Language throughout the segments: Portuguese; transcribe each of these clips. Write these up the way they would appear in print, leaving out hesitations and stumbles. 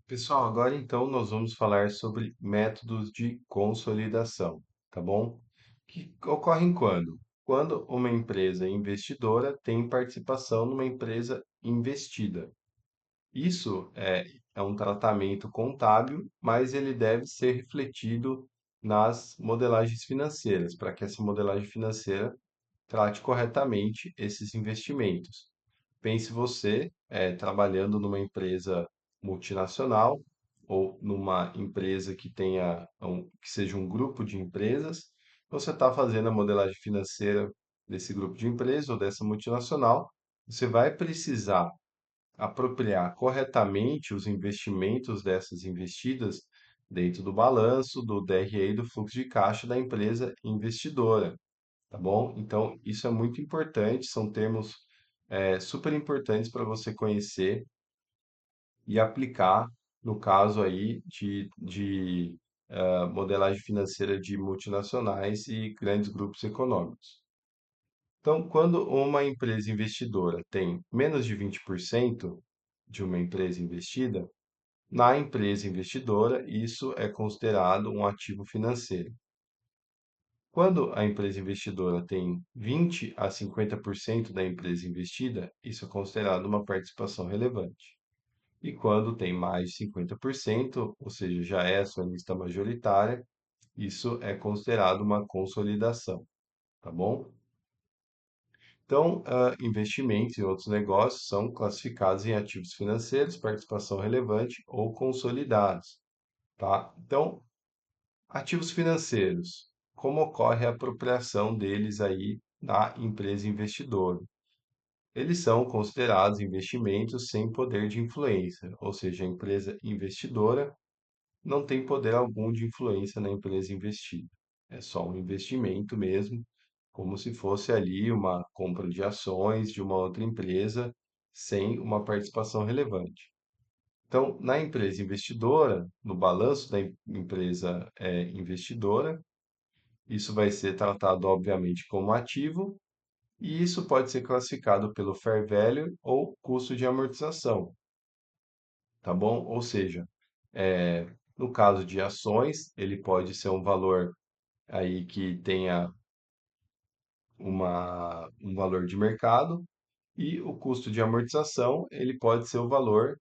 Pessoal, agora então nós vamos falar sobre métodos de consolidação, tá bom? Que ocorrem quando? Quando uma empresa investidora tem participação numa empresa investida. Isso é um tratamento contábil, mas ele deve ser refletido nas modelagens financeiras, para que essa modelagem financeira trate corretamente esses investimentos. Pense você trabalhando numa empresa multinacional ou numa empresa que que seja um grupo de empresas. Você está fazendo a modelagem financeira desse grupo de empresas ou dessa multinacional. Você vai precisar apropriar corretamente os investimentos dessas investidas dentro do balanço, do DRE e do fluxo de caixa da empresa investidora, tá bom? Então, isso é muito importante, são termos super importantes para você conhecer e aplicar no caso aí de modelagem financeira de multinacionais e grandes grupos econômicos. Então, quando uma empresa investidora tem menos de 20% de uma empresa investida, na empresa investidora, isso é considerado um ativo financeiro. Quando a empresa investidora tem 20 a 50% da empresa investida, isso é considerado uma participação relevante. E quando tem mais de 50%, ou seja, já é acionista majoritária, isso é considerado uma consolidação, tá bom? Então, investimentos e outros negócios são classificados em ativos financeiros, participação relevante ou consolidados, tá? Então, ativos financeiros, como ocorre a apropriação deles aí na empresa investidora? Eles são considerados investimentos sem poder de influência, ou seja, a empresa investidora não tem poder algum de influência na empresa investida. É só um investimento mesmo, como se fosse ali uma compra de ações de uma outra empresa sem uma participação relevante. Então, na empresa investidora, no balanço da empresa investidora, isso vai ser tratado, obviamente, como ativo, e isso pode ser classificado pelo fair value ou custo de amortização, tá bom? Ou seja, no caso de ações, ele pode ser um valor aí que tenha um valor de mercado, e o custo de amortização, ele pode ser o valor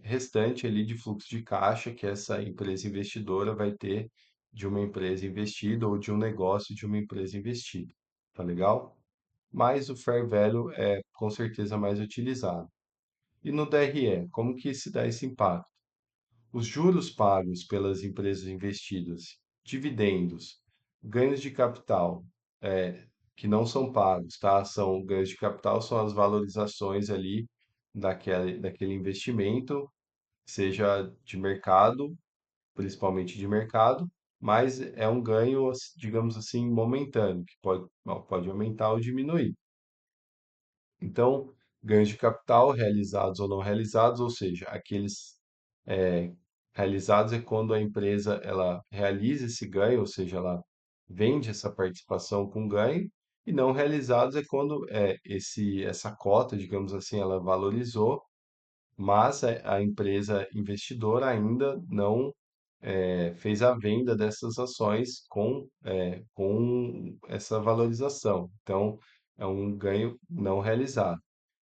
restante ali de fluxo de caixa que essa empresa investidora vai ter de uma empresa investida ou de um negócio de uma empresa investida. Tá legal? Mas o fair value é com certeza mais utilizado. E no DRE, como que se dá esse impacto? Os juros pagos pelas empresas investidas, dividendos, ganhos de capital, que não são pagos, tá? São ganhos de capital, são as valorizações ali daquele investimento, seja de mercado, principalmente de mercado, mas é um ganho, digamos assim, momentâneo, que pode aumentar ou diminuir. Então, ganhos de capital realizados ou não realizados, ou seja, aqueles é, realizados é quando a empresa ela realiza esse ganho, ou seja, ela vende essa participação com ganho, e não realizados é quando essa cota, digamos assim, ela valorizou, mas a empresa investidora ainda não fez a venda dessas ações com essa valorização. Então, é um ganho não realizado.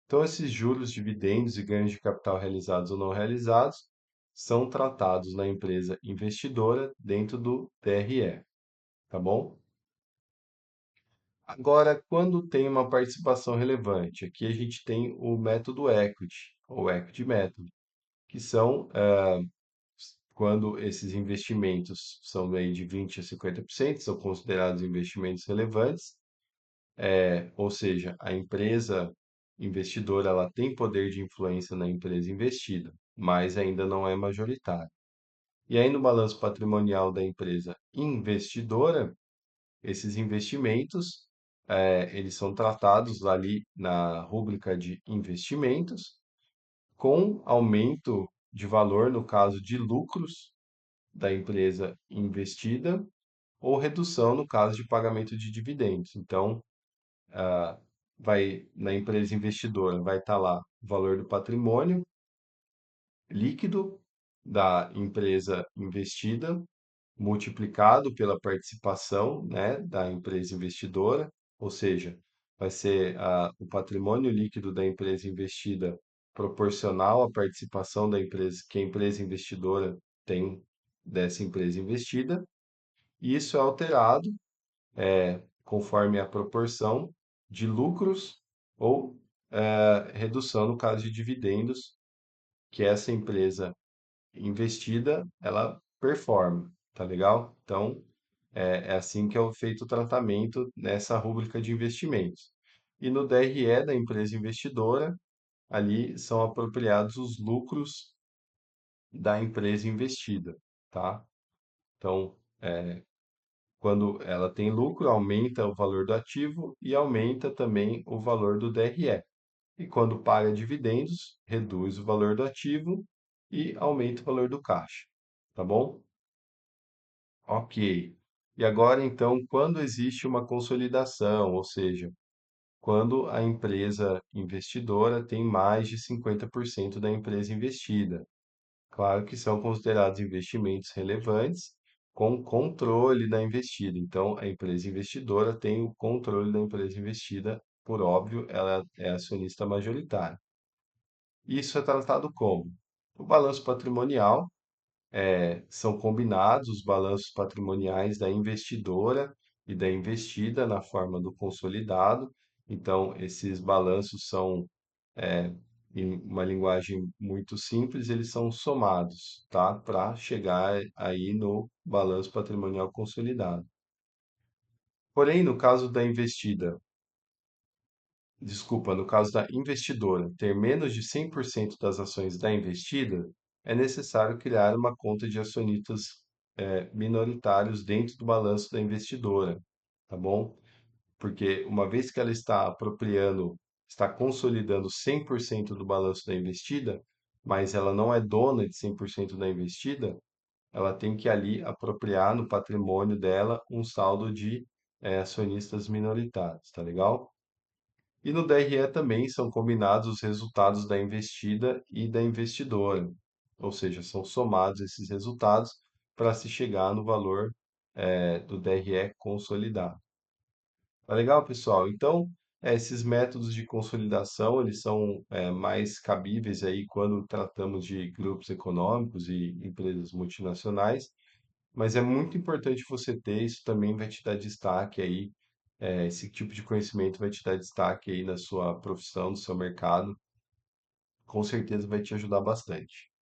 Então, esses juros, dividendos e ganhos de capital realizados ou não realizados são tratados na empresa investidora dentro do DRE, tá bom? Agora, quando tem uma participação relevante, aqui a gente tem o método equity, ou equity method, que são quando esses investimentos são aí de 20 a 50%, são considerados investimentos relevantes, ou seja, a empresa investidora ela tem poder de influência na empresa investida, mas ainda não é majoritária. E aí no balanço patrimonial da empresa investidora, esses investimentos, eles são tratados ali na rúbrica de investimentos, com aumento de valor no caso de lucros da empresa investida ou redução no caso de pagamento de dividendos. Então, vai na empresa investidora vai estar lá o valor do patrimônio líquido da empresa investida multiplicado pela participação, né, da empresa investidora, ou seja, vai ser o patrimônio líquido da empresa investida proporcional à participação da empresa que a empresa investidora tem dessa empresa investida, e isso é alterado conforme a proporção de lucros ou redução no caso de dividendos que essa empresa investida ela performa, tá legal? Então, é assim que é feito o tratamento nessa rúbrica de investimentos. E no DRE da empresa investidora, ali são apropriados os lucros da empresa investida, tá? Então, quando ela tem lucro, aumenta o valor do ativo e aumenta também o valor do DRE. E quando paga dividendos, reduz o valor do ativo e aumenta o valor do caixa, tá bom? Ok. E agora, então, quando existe uma consolidação, ou seja, quando a empresa investidora tem mais de 50% da empresa investida. Claro que são considerados investimentos relevantes com controle da investida. Então, a empresa investidora tem o controle da empresa investida, por óbvio, ela é acionista majoritária. Isso é tratado como? O balanço patrimonial são combinados os balanços patrimoniais da investidora e da investida na forma do consolidado. Então, esses balanços são, em uma linguagem muito simples, eles são somados, tá? Para chegar aí no balanço patrimonial consolidado. Porém, no caso da investida, desculpa, no caso da investidora ter menos de 100% das ações da investida, é necessário criar uma conta de acionistas minoritários dentro do balanço da investidora, tá bom? Porque uma vez que ela está apropriando, está consolidando 100% do balanço da investida, mas ela não é dona de 100% da investida, ela tem que ali apropriar no patrimônio dela um saldo de acionistas minoritários, tá legal? E no DRE também são combinados os resultados da investida e da investidora, ou seja, são somados esses resultados para se chegar no valor do DRE consolidado. Tá legal, pessoal? Então, esses métodos de consolidação, eles são mais cabíveis aí quando tratamos de grupos econômicos e empresas multinacionais, mas é muito importante você ter, isso também vai te dar destaque aí, esse tipo de conhecimento vai te dar destaque aí na sua profissão, no seu mercado, com certeza vai te ajudar bastante.